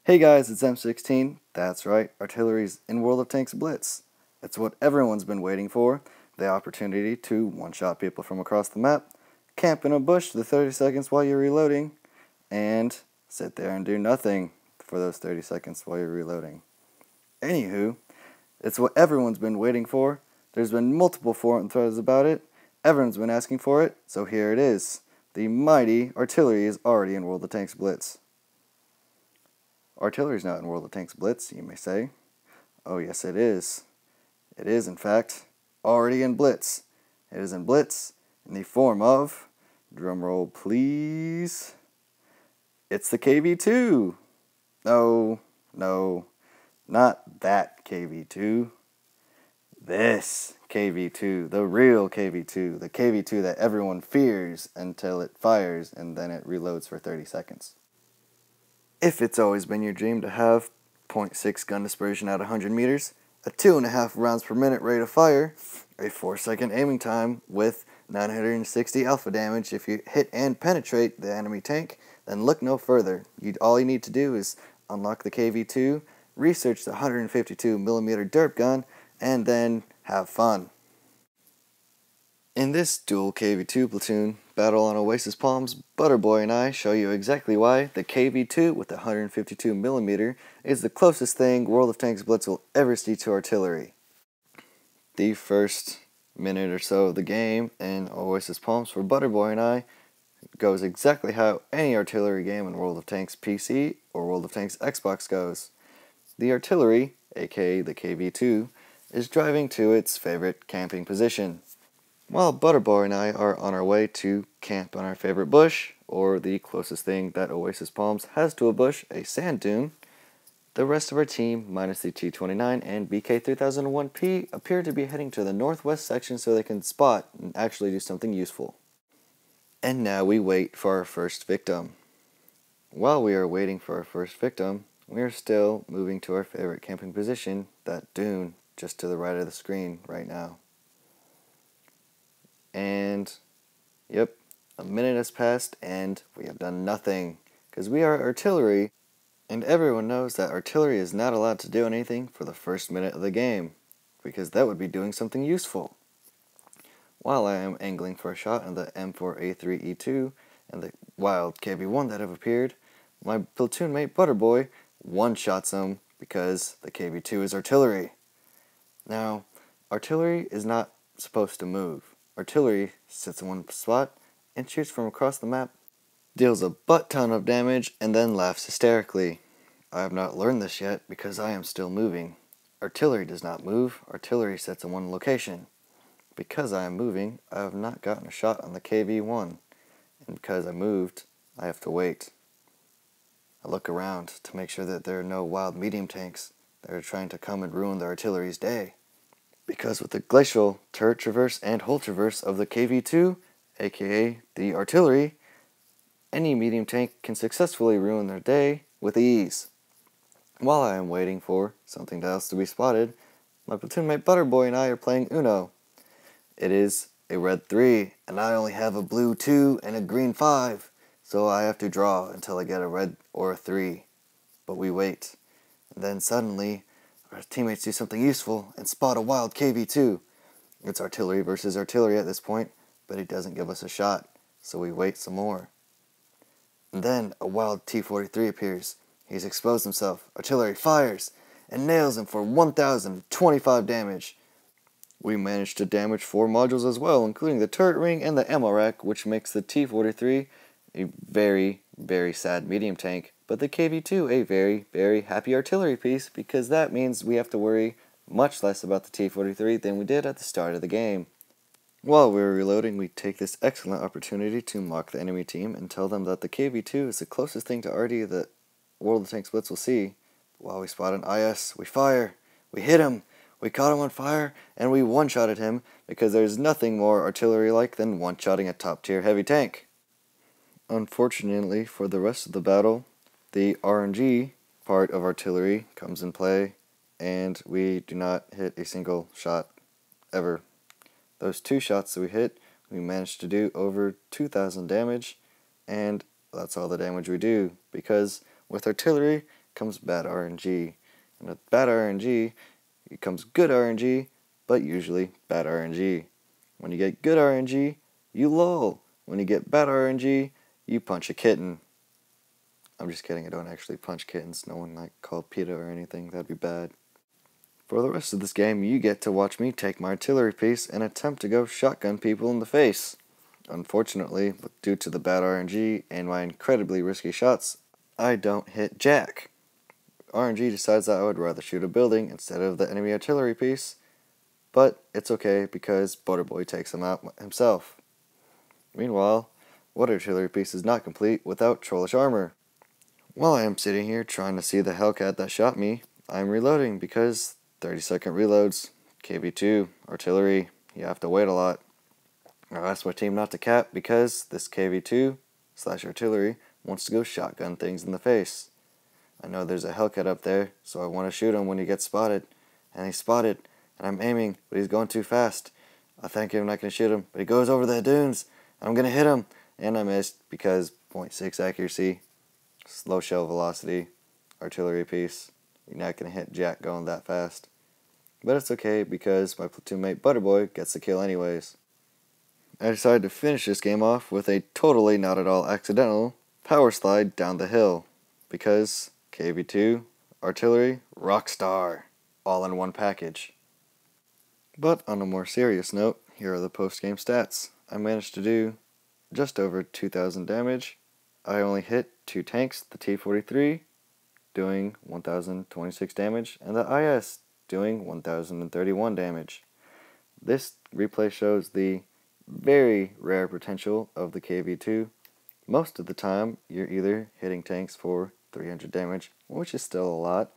Hey guys, it's M16. That's right, artillery's in World of Tanks Blitz. It's what everyone's been waiting for, the opportunity to one-shot people from across the map, camp in a bush for 30 seconds while you're reloading, and sit there and do nothing for those 30 seconds while you're reloading. Anywho, it's what everyone's been waiting for. There's been multiple forum threads about it. Everyone's been asking for it, so here it is. The mighty artillery is already in World of Tanks Blitz. Artillery's not in World of Tanks Blitz, you may say. Oh yes it is. It is in fact already in Blitz. It is in Blitz in the form of, drumroll please, it's the KV-2. No, not that KV-2. This KV-2, the real KV-2, the KV-2 that everyone fears until it fires and then it reloads for 30 seconds. If it's always been your dream to have 0.6 gun dispersion at 100 meters, a 2.5 rounds per minute rate of fire, a 4-second aiming time with 960 alpha damage if you hit and penetrate the enemy tank, then look no further. All you need to do is unlock the KV-2, research the 152mm derp gun, and then have fun. In this dual KV-2 platoon battle on Oasis Palms, Butterboi and I show you exactly why the KV-2 with the 152mm is the closest thing World of Tanks Blitz will ever see to artillery. The first minute or so of the game in Oasis Palms for Butterboi and I goes exactly how any artillery game in World of Tanks PC or World of Tanks Xbox goes. The artillery, aka the KV-2, is driving to its favorite camping position, while Butterboi and I are on our way to camp on our favorite bush, or the closest thing that Oasis Palms has to a bush, a sand dune. The rest of our team, minus the T-29 and BK-3001P, appear to be heading to the northwest section so they can spot and actually do something useful. And now we wait for our first victim. While we are waiting for our first victim, we are still moving to our favorite camping position, that dune just to the right of the screen right now. And, yep, a minute has passed and we have done nothing, because we are artillery, and everyone knows that artillery is not allowed to do anything for the first minute of the game, because that would be doing something useful. While I am angling for a shot in the M4A3E2 and the wild KV-1 that have appeared, my platoon mate Butterboi one-shots him because the KV-2 is artillery. Now, artillery is not supposed to move. Artillery sits in one spot and shoots from across the map, deals a butt-ton of damage, and then laughs hysterically. I have not learned this yet because I am still moving. Artillery does not move. Artillery sits in one location. Because I am moving, I have not gotten a shot on the KV-1, and because I moved, I have to wait. I look around to make sure that there are no wild medium tanks that are trying to come and ruin the artillery's day. Because with the glacial turret traverse and hull traverse of the KV-2, aka the artillery, any medium tank can successfully ruin their day with ease. While I am waiting for something else to be spotted, my platoon mate Butterboi and I are playing Uno. It is a red 3, and I only have a blue 2 and a green 5, so I have to draw until I get a red or a 3. But we wait, and then suddenly our teammates do something useful and spot a wild KV-2. It's artillery versus artillery at this point, but he doesn't give us a shot, so we wait some more. And then a wild T-43 appears. He's exposed himself. Artillery fires and nails him for 1,025 damage. We managed to damage 4 modules as well, including the turret ring and the ammo rack, which makes the T-43 a very, very sad medium tank, but the KV-2 a very, very happy artillery piece, because that means we have to worry much less about the T-43 than we did at the start of the game. While we were reloading, we take this excellent opportunity to mock the enemy team and tell them that the KV-2 is the closest thing to RD that World of Tanks Blitz will see. While we spot an IS, we fire, we hit him, we caught him on fire, and we one-shotted him, because there's nothing more artillery-like than one-shotting a top-tier heavy tank. Unfortunately for the rest of the battle, the RNG part of artillery comes in play, and we do not hit a single shot ever. Those 2 shots that we hit, we managed to do over 2,000 damage, and that's all the damage we do, because with artillery, comes bad RNG. And with bad RNG, it comes good RNG, but usually bad RNG. When you get good RNG, you lol. When you get bad RNG, you punch a kitten. I'm just kidding, I don't actually punch kittens. No one called PETA or anything, that'd be bad. For the rest of this game, you get to watch me take my artillery piece and attempt to go shotgun people in the face. Unfortunately, due to the bad RNG and my incredibly risky shots, I don't hit jack. RNG decides that I would rather shoot a building instead of the enemy artillery piece, but it's okay because Butterboi takes him out himself. Meanwhile, what artillery piece is not complete without trollish armor? While I am sitting here trying to see the Hellcat that shot me, I'm reloading because 30-second reloads, KV-2, artillery, you have to wait a lot. I asked my team not to cap because this KV-2/artillery wants to go shotgun things in the face. I know there's a Hellcat up there, so I want to shoot him when he gets spotted. And he's spotted, and I'm aiming, but he's going too fast. I think I'm not going to shoot him, but he goes over the dunes, and I'm going to hit him. And I missed because 0.6 accuracy, slow shell velocity, artillery piece. You're not going to hit jack going that fast. But it's okay because my platoon mate Butterboi gets the kill anyways. I decided to finish this game off with a totally not at all accidental power slide down the hill. Because KV-2, artillery, rockstar, all in one package. But on a more serious note, here are the post-game stats. I managed to do just over 2,000 damage. I only hit 2 tanks, the T-43, doing 1,026 damage, and the IS doing 1,031 damage. This replay shows the very rare potential of the KV-2. Most of the time, you're either hitting tanks for 300 damage, which is still a lot,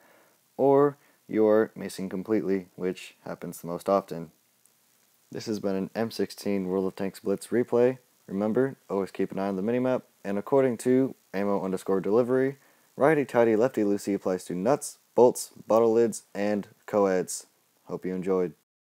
or you're missing completely, which happens the most often. This has been an M16 World of Tanks Blitz replay. Remember, always keep an eye on the minimap, and according to ammo_delivery, righty-tighty lefty-loosey applies to nuts, bolts, bottle lids, and co-eds. Hope you enjoyed.